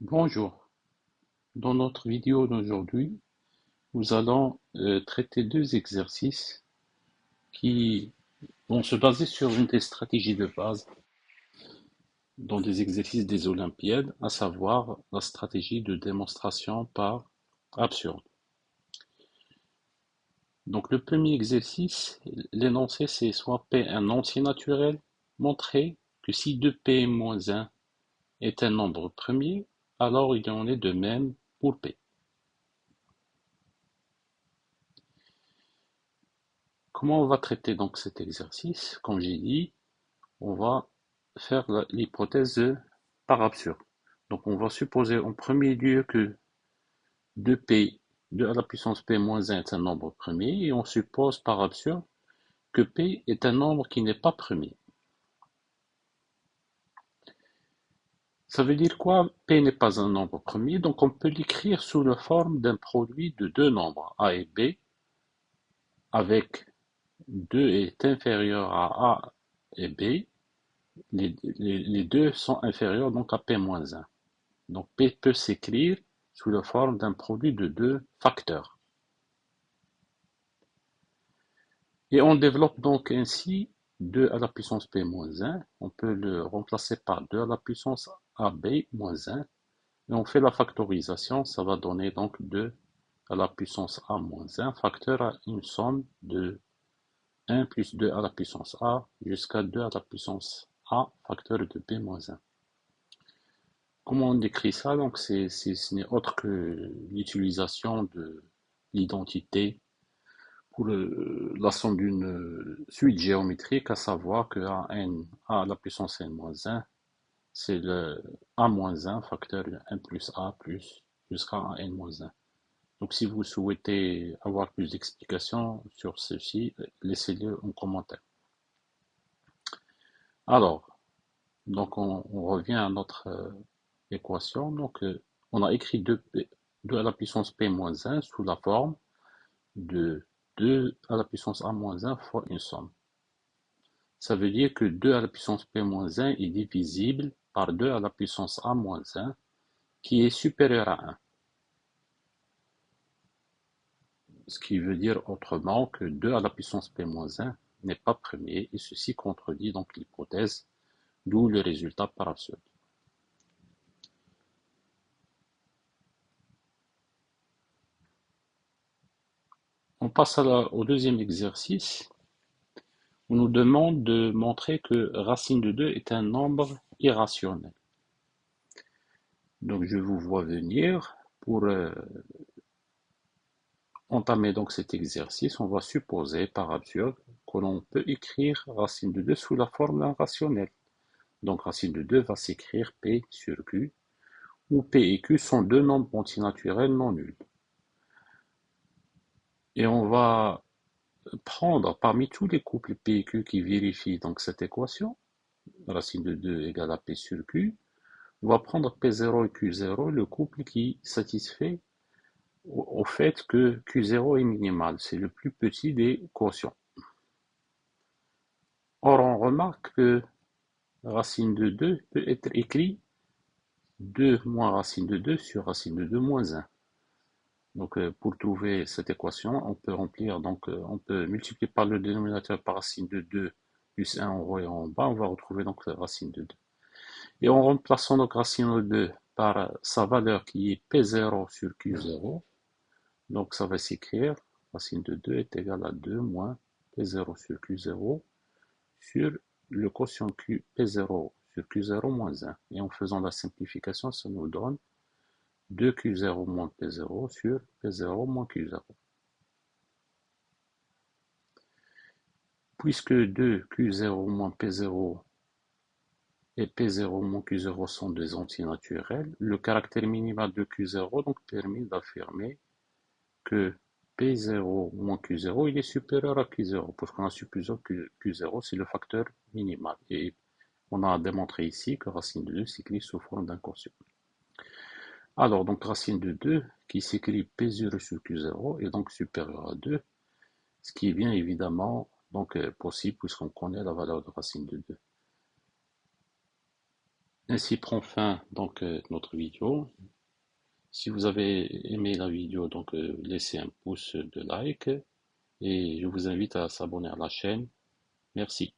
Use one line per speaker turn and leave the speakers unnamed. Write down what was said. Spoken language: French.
Bonjour, dans notre vidéo d'aujourd'hui, nous allons traiter deux exercices qui vont se baser sur une des stratégies de base dans des exercices des Olympiades, à savoir la stratégie de démonstration par absurde. Donc le premier exercice, l'énoncé c'est soit P un entier naturel, montrer que si 2P-1 est un nombre premier, alors il en est de même pour P. Comment on va traiter donc cet exercice? Comme j'ai dit, on va faire l'hypothèse par absurde. Donc on va supposer en premier lieu que 2p, 2 à la puissance p moins 1 est un nombre premier, et on suppose par absurde que p est un nombre qui n'est pas premier. Ça veut dire quoi? P n'est pas un nombre premier, donc on peut l'écrire sous la forme d'un produit de deux nombres, a et b, avec 2 est inférieur à a et b, les deux sont inférieurs donc à p-1. Donc P peut s'écrire sous la forme d'un produit de deux facteurs. Et on développe donc ainsi 2 à la puissance P-1, on peut le remplacer par 2 à la puissance AB-1, et on fait la factorisation, ça va donner donc 2 à la puissance A-1, facteur à une somme de 1 plus 2 à la puissance A jusqu'à 2 à la puissance A, facteur de B-1. Comment on décrit ça? Donc, ce n'est autre que l'utilisation de l'identité pour la somme d'une suite géométrique, à savoir que a à la puissance n-1, c'est le a-1 facteur de 1 plus a plus jusqu'à n-1. Donc, si vous souhaitez avoir plus d'explications sur ceci, laissez-le en commentaire. Alors, donc on revient à notre équation. Donc, on a écrit 2 à la puissance p-1 sous la forme de 2 à la puissance a-1 fois une somme. Ça veut dire que 2 à la puissance p-1 est divisible par 2 à la puissance a-1 qui est supérieur à 1. Ce qui veut dire autrement que 2 à la puissance p-1 n'est pas premier, et ceci contredit donc l'hypothèse, d'où le résultat par absurde. On passe au deuxième exercice. On nous demande de montrer que racine de 2 est un nombre irrationnel. Donc je vous vois venir. Pour entamer donc cet exercice, on va supposer par absurde que l'on peut écrire racine de 2 sous la forme d'un rationnel. Donc racine de 2 va s'écrire P sur Q, où P et Q sont deux nombres antinaturels non nuls. Et on va prendre parmi tous les couples P et Q qui vérifient donc cette équation, racine de 2 égale à P sur Q, on va prendre P0 et Q0, le couple qui satisfait au fait que Q0 est minimal, c'est le plus petit des quotients. Or, on remarque que racine de 2 peut être écrit 2 moins racine de 2 sur racine de 2 moins 1. Donc, pour trouver cette équation, on peut remplir, donc on peut multiplier par le dénominateur par racine de 2 plus 1 en haut et en bas, on va retrouver donc la racine de 2. Et en remplaçant donc racine de 2 par sa valeur qui est P0 sur Q0, donc ça va s'écrire racine de 2 est égal à 2 moins P0 sur Q0 sur le quotient Q, P0 sur Q0 moins 1. Et en faisant la simplification, ça nous donne 2Q0 moins P0 sur P0 moins Q0. Puisque 2Q0 moins P0 et P0 moins Q0 sont des entiers naturels, le caractère minimal de Q0 donc permet d'affirmer que P0 moins Q0 il est supérieur à Q0, parce qu'on a supposé que Q0 c'est le facteur minimal. Et on a démontré ici que racine de 2 s'écrit sous forme d'un quotient. Alors, donc racine de 2 qui s'écrit P0 sur Q0 est donc supérieur à 2, ce qui est bien évidemment donc, possible puisqu'on connaît la valeur de racine de 2. Ainsi prend fin donc notre vidéo. Si vous avez aimé la vidéo, donc laissez un pouce de like et je vous invite à s'abonner à la chaîne. Merci.